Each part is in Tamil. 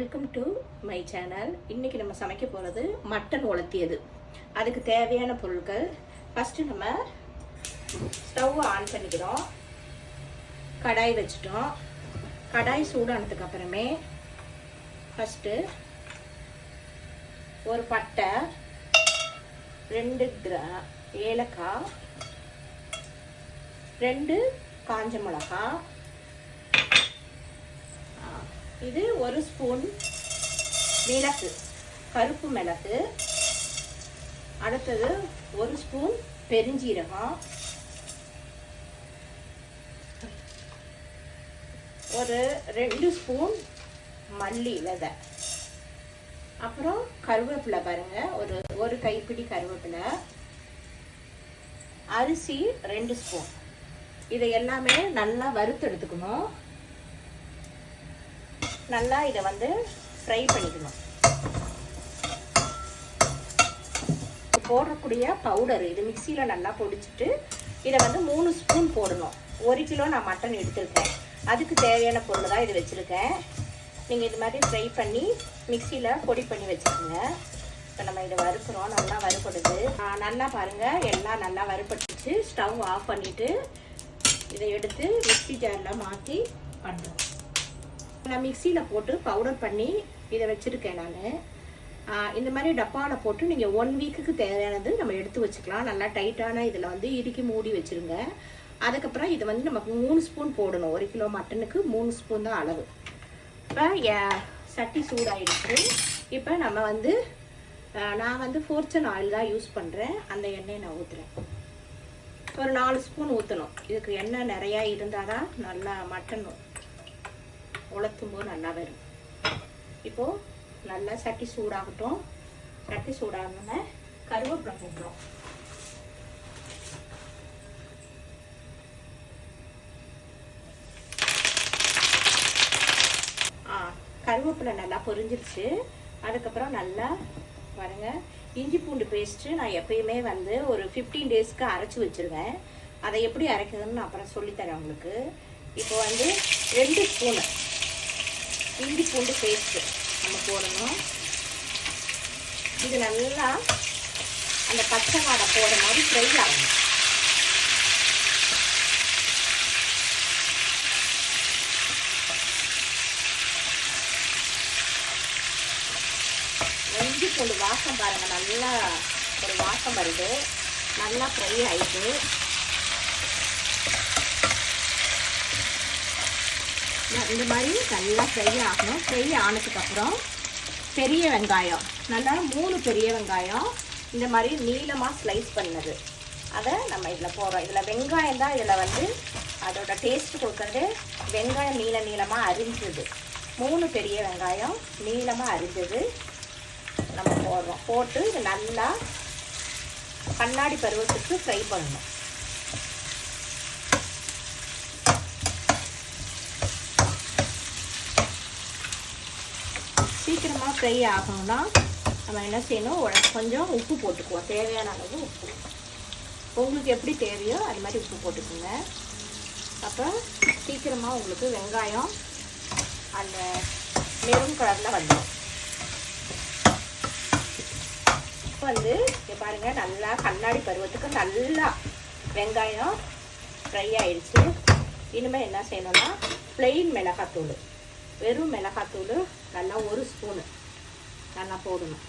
Welcome to my channel. இன்னைக்கு நம்ம சமைக்க போகிறது மட்டன் உலர்த்தியது. அதுக்கு தேவையான பொருட்கள், ஃபஸ்ட்டு நம்ம ஸ்டவ் ஆன் பண்ணிக்கிறோம். கடாய் வச்சுட்டோம். கடாய் சூடானதுக்கு அப்புறமே ஃபஸ்ட்டு ஒரு பட்டை, 2 ஏலக்காய், 2 காஞ்ச மிளகாய், இது 1 ஸ்பூன் மிளகு, கருப்பு மிளகு, அடுத்தது 1 ஸ்பூன் பெருஞ்சீரகம், ஒரு 2 ஸ்பூன் மல்லி விதை, அப்புறம் கருவேப்பிலை பாருங்க, ஒரு கைப்பிடி கருவேப்பிலை, அரிசி 2 ஸ்பூன். இதை எல்லாமே நல்லா வறுத்து எடுத்துக்கணும். நல்லா இதை ஃப்ரை பண்ணிக்கணும். போடக்கூடிய பவுடர் இது மிக்சியில் நல்லா பொடிச்சிட்டு இதை 3 ஸ்பூன் போடணும். 1 கிலோ நான் மட்டன் எடுத்திருக்கேன். அதுக்கு தேவையான பொருள் தான் இது வச்சுருக்கேன். நீங்கள் இது மாதிரி ஃப்ரை பண்ணி மிக்சியில் பொடி பண்ணி வச்சுக்கோங்க. இப்போ நம்ம இதை வறுக்கிறோம். நல்லா வறுப்படுது. நல்லா பாருங்கள், எல்லாம் நல்லா வறுப்பட்டுச்சு. ஸ்டவ் ஆஃப் பண்ணிவிட்டு இதை எடுத்து மிக்சி ஜாரில் மாற்றி பண்ணுறோம். நான் மிக்சியில் போட்டு பவுடர் பண்ணி இதை வச்சுருக்கேன். நான் இந்த மாதிரி டப்பாவில் போட்டு நீங்கள் 1 வீக்குக்கு தேவையானது நம்ம எடுத்து வச்சுக்கலாம். நல்லா டைட்டான இதில் இறுக்கி மூடி வச்சுருங்க. அதுக்கப்புறம் இதை நமக்கு 3 ஸ்பூன் போடணும். 1 கிலோ மட்டனுக்கு 3 ஸ்பூன் தான் அளவு. இப்போ சட்டி சூடாயிடுச்சு. இப்போ நம்ம நான் ஃபோர்ச்சன் ஆயில் தான் யூஸ் பண்ணுறேன். அந்த எண்ணெயை நான் ஊற்றுறேன். ஒரு 4 ஸ்பூன் ஊற்றணும். இதுக்கு எண்ணெய் நிறையா இருந்தால் தான் நல்லா மட்டன் உலர்த்தும் போது நல்லா வரும். இப்போது நல்லா சட்டி சூடாகட்டும். சட்டி சூடாகணும்னா கருவேப்பிலை போட்டுரும். கருவேப்பிலை நல்லா பொரிஞ்சிருச்சு. அதுக்கப்புறம் நல்லா பாருங்க, இஞ்சி பூண்டு பேஸ்ட்டு நான் எப்பயுமே ஒரு 15 டேஸ்க்கு அரைச்சி வச்சுருவேன். அதை எப்படி அரைக்கிறதுன்னு நான் அப்புறம் சொல்லித்தரேன் உங்களுக்கு. இப்போ 2 ஸ்பூனு இஞ்சி பூண்டு பேஸ்ட்டு நம்ம போடணும். இது நல்லா அந்த பச்சை வாடை போகிற மாதிரி ஃப்ரை ஆகணும். இஞ்சி பூண்டு வாசம் பாருங்கள், நல்லா ஒரு வாசம் வருது. நல்லா ஃப்ரை ஆகிட்டு இந்த மாதிரி நல்லா ஃப்ரை ஆகணும். ஃப்ரை ஆனதுக்கப்புறம் பெரிய வெங்காயம், நல்லா 3 பெரிய வெங்காயம் இந்த மாதிரி நீளமாக ஸ்லைஸ் பண்ணது, அதை நம்ம இதில் போடுறோம். இதில் வெங்காயம் தான் இதில் அதோட டேஸ்ட் கொடுக்கறது. வெங்காயம் நீளமாக அரிஞ்சது, 3 பெரிய வெங்காயம் நீளமாக அரிஞ்சது நம்ம போடுறோம். போட்டு இது நல்லா கண்ணாடி பருவத்துக்கு ஃப்ரை பண்ணணும். சீக்கிரமாக ஃப்ரை ஆகணும்னா நம்ம என்ன செய்யணும், கொஞ்சம் உப்பு போட்டுக்குவோம். தேவையான அளவு உப்பு, உங்களுக்கு எப்படி தேவையோ அது மாதிரி உப்பு போட்டுக்கோங்க. அப்போ சீக்கிரமாக உங்களுக்கு வெங்காயம் அந்த மெரூன் கலரில் வந்துடும். இங்கே பாருங்கள், நல்லா கண்ணாடி பருவத்துக்கு நல்லா வெங்காயம் ஃப்ரை ஆயிடுச்சு. இனிமேல் என்ன செய்யணும்னா ப்ளெயின் மிளகாத்தூள், வெறும் மிளகாத்தூள் நல்லா 1 ஸ்பூனு நல்லா போடணும்.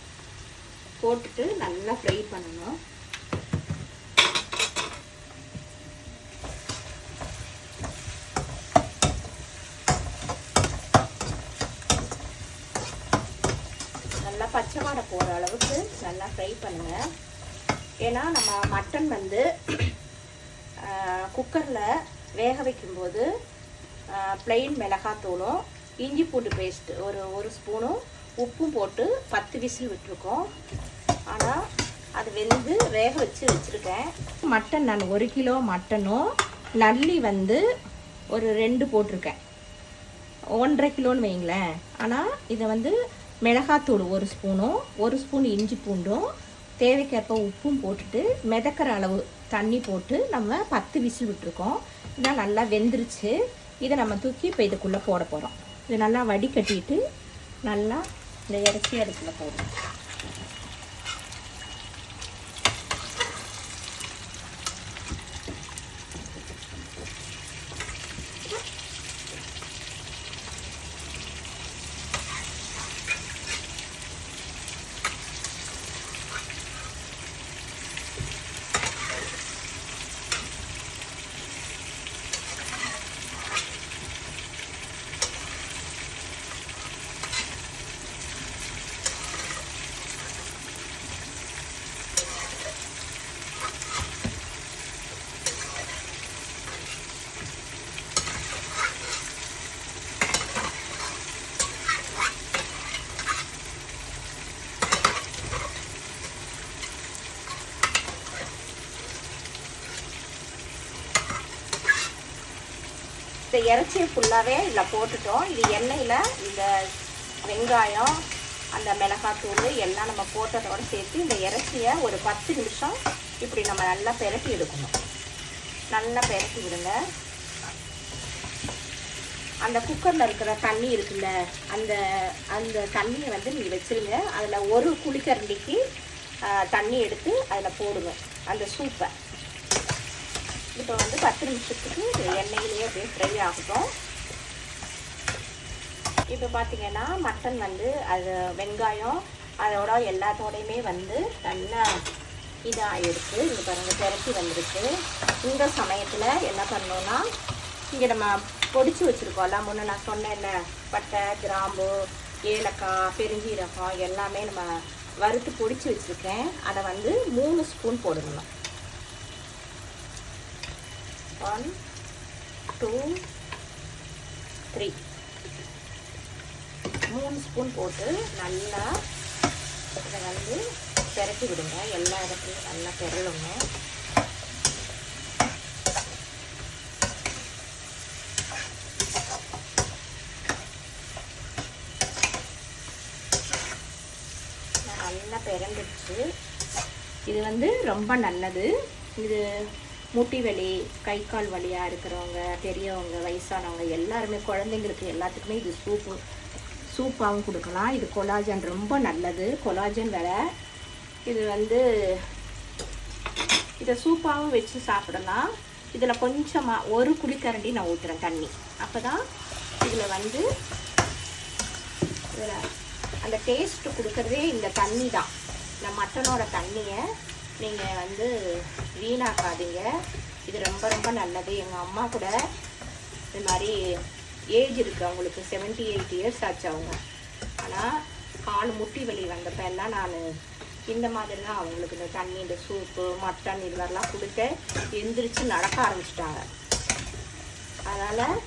போட்டுட்டு நல்லா ஃப்ரை பண்ணணும். நல்லா பச்சை வாடை போகிற அளவுக்கு நல்லா ஃப்ரை பண்ணுங்க. ஏன்னா நம்ம மட்டன் குக்கரில் வேக வைக்கும்போது ப்ளெயின் மிளகாத்தூளும் இஞ்சி பூண்டு பேஸ்ட்டு ஒரு ஸ்பூனும் உப்பும் போட்டு 10 விசில் விட்டுருக்கோம். ஆனால் அது வேக வச்சுருக்கேன். மட்டன் நான் 1 கிலோ மட்டனும் நல்லி ஒரு 2 போட்டிருக்கேன். 1.5 கிலோன்னு வைங்களேன். ஆனால் இதை மிளகாத்தூள் 1 ஸ்பூனும் 1 ஸ்பூன் இஞ்சி பூண்டும் தேவைக்கேற்ப உப்பும் போட்டுட்டு மிதக்கிற அளவு தண்ணி போட்டு நம்ம 10 விசில் விட்டுருக்கோம். இதான் நல்லா வெந்துருச்சு. இதை நம்ம தூக்கி இப்போ இதுக்குள்ளே போட போகிறோம். இது நல்லா வடிகட்டிட்டு நல்லா இந்த இறைச்சி அடுப்பில் போடணும். இந்த இறைச்சியை ஃபுல்லாகவே இதில் போட்டுட்டோம். இது எண்ணெயில் இந்த வெங்காயம் அந்த மிளகாத்தூள் எல்லாம் நம்ம போட்டதோடு சேர்த்து இந்த இறைச்சியை ஒரு 10 நிமிஷம் இப்படி நம்ம நல்லா பெரட்டி எடுக்கணும். நல்லா பெரட்டி விடுங்க. அந்த குக்கரில் இருக்கிற தண்ணி இருக்குல்ல, அந்த அந்த தண்ணியை வந்து நீங்கள் வச்சுருங்க. அதில் ஒரு குழிக்கரண்டிக்கு தண்ணி எடுத்து அதில் போடுங்க அந்த சூப்பை. இப்போ வந்து 10 நிமிஷத்துக்கு எண்ணெயிலேயே அப்படியே ஃப்ரை ஆகட்டும். இப்போ பார்த்தீங்கன்னா மட்டன் வந்து அது வெங்காயம் அதோட எல்லாத்தோடையுமே வந்து நல்லா இதாகிடுச்சு. இங்கே பாருங்கள் பெரட்டி வந்துருக்கு. இந்த சமயத்தில் என்ன பண்ணோன்னா, இங்கே நம்ம பொடிச்சு வச்சுருக்கோம்ல, முன்னே நான் சொன்னேன்ல, பட்டை கிராம்பு ஏலக்காய் பெருஞ்சீரகம் எல்லாமே நம்ம வறுத்து பொடிச்சு வச்சுருக்கேன். அதை வந்து 3 ஸ்பூன் போடணும். 1 2 3 3 ஸ்பூன் போட்டு நல்லா இதை வந்து பெரட்டி விடுங்க. எல்லா இடத்துலையும் நல்லா பெரளுங்க. நல்லா பெரண்டுடுச்சு. இது வந்து ரொம்ப நல்லது. இது முட்டி வலி கை கால் வலியாக இருக்கிறவங்க, பெரியவங்க, வயசானவங்க எல்லாருமே, குழந்தைங்களுக்கு எல்லாத்துக்குமே இது சூப்பாகவும் கொடுக்கலாம். இது கொலாஜன் ரொம்ப நல்லது. கொலாஜன் வேற. இது வந்து இதை சூப்பாகவும் வச்சு சாப்பிடலாம். இதில் கொஞ்சமாக ஒரு குழிக்கரண்டி நான் ஊற்றுறேன் தண்ணி. அப்போ தான் இதில் வந்து அந்த டேஸ்ட்டு கொடுக்குறதே இந்த தண்ணி தான். இந்த மட்டனோட தண்ணியை நீங்கள் வந்து வீணாக்காதீங்க. இது ரொம்ப ரொம்ப நல்லது. எங்கள் அம்மா கூட இது மாதிரி ஏஜ் இருக்குது, அவங்களுக்கு 78 இயர்ஸ் ஆச்சு அவங்க. ஆனால் கால் முட்டி வலி வந்தப்போ எல்லாம் நான் இந்த மாதிரி தான் அவங்களுக்கு இந்த தண்ணி, இந்த சூப்பு, மட்டன் இது மாதிரிலாம் கொடுத்து எந்திரிச்சு நடக்க ஆரம்பிச்சிட்டாங்க. அதனால்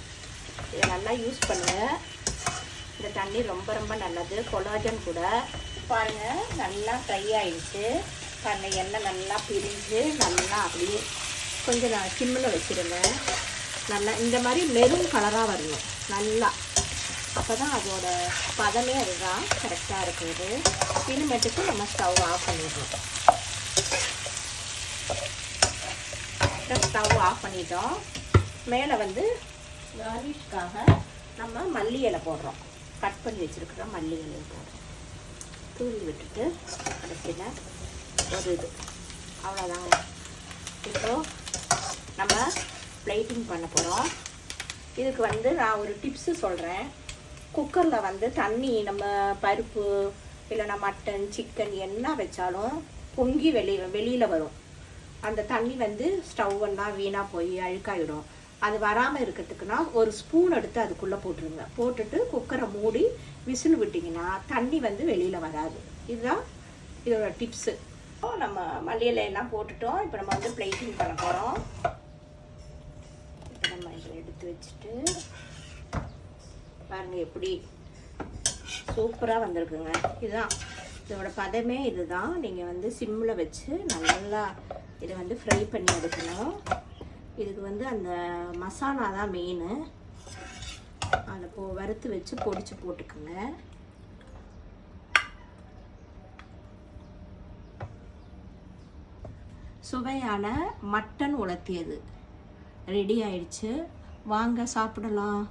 இதை நல்லா யூஸ் பண்ணுங்கள். இந்த தண்ணி ரொம்ப ரொம்ப நல்லது. கொலாஜன் கூட. பாருங்கள் நல்லா ஃப்ரை ஆயிடுச்சு. பாருங்கள் எண்ணெய் நல்லா பிரிஞ்சு நல்லா அப்படியே கொஞ்சம் நான் சிம்மில் வச்சுருங்க. நல்லா இந்த மாதிரி மெரூன் கலராக வரணும் நல்லா. அப்போ தான் அதோட பதமே அதுதான் கரெக்டாக இருக்குது. இனிமேட்டுக்கு நம்ம ஸ்டவ் ஆஃப் பண்ணிடணும். ஸ்டவ் ஆஃப் பண்ணிட்டோம். மேலே வந்து கார்னிஷ்காக நம்ம மல்லி இலை போடுறோம். கட் பண்ணி வச்சுருக்குற மல்லி இலையை போடுறோம். தூவி விட்டுட்டு கடைசியில் ஒரு இது அவ்வளோதாங்க. இப்போது நம்ம பிளேட்டிங் பண்ண போகிறோம். இதுக்கு வந்து நான் ஒரு டிப்ஸு சொல்கிறேன். குக்கரில் வந்து தண்ணி நம்ம பருப்பு இல்லைன்னா மட்டன் சிக்கன் என்ன வச்சாலும் பொங்கி வெளியில் வரும். அந்த தண்ணி வந்து ஸ்டவ்வெல்லாம் வீணாக போய் அழுக்காயிடும். அது வராமல் இருக்கிறதுக்குன்னா ஒரு ஸ்பூன் எடுத்து அதுக்குள்ளே போட்டுருங்க. போட்டுட்டு குக்கரை மூடி விசில் விட்டிங்கன்னா தண்ணி வந்து வெளியில் வராது. இதுதான் இதோட டிப்ஸு. நம்ம மல்லி இலையெல்லாம் போட்டுட்டோம். இப்போ நம்ம வந்து பிளேட்டிங் பண்ண போகிறோம். இப்போ நம்ம இதில் எடுத்து வச்சுட்டு பாருங்கள் எப்படி சூப்பராக வந்திருக்குங்க. இதுதான் இதோட பதமே இதுதான். நீங்கள் வந்து சிம்மில் வச்சு நல்லா இதை வந்து ஃப்ரை பண்ணி எடுக்கணும். இதுக்கு வந்து அந்த மசாலா தான் மெயின். அதை வறுத்து வச்சு பொடிச்சு போட்டுக்குங்க. சுவையான மட்டன் உலர்த்தியது ரெடி ஆயிடுச்சு. வாங்க சாப்பிடலாம்.